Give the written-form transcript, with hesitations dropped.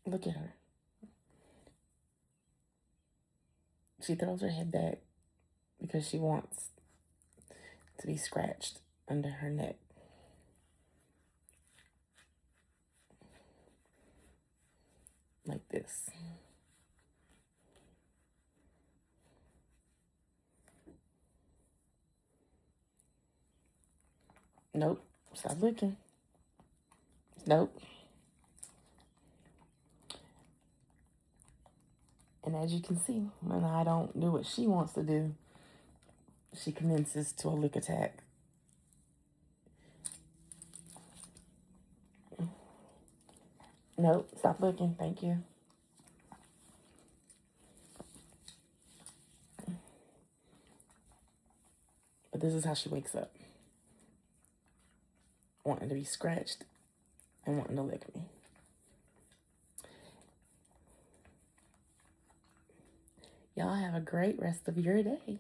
Look at her. She throws her head back because she wants to be scratched under her neck. Like this. Nope. Stop looking. Nope. And as you can see, when I don't do what she wants to do, she commences to a lick attack. Nope. Stop looking. Thank you. But this is how she wakes up. Wanting to be scratched and wanting to lick me. Y'all have a great rest of your day.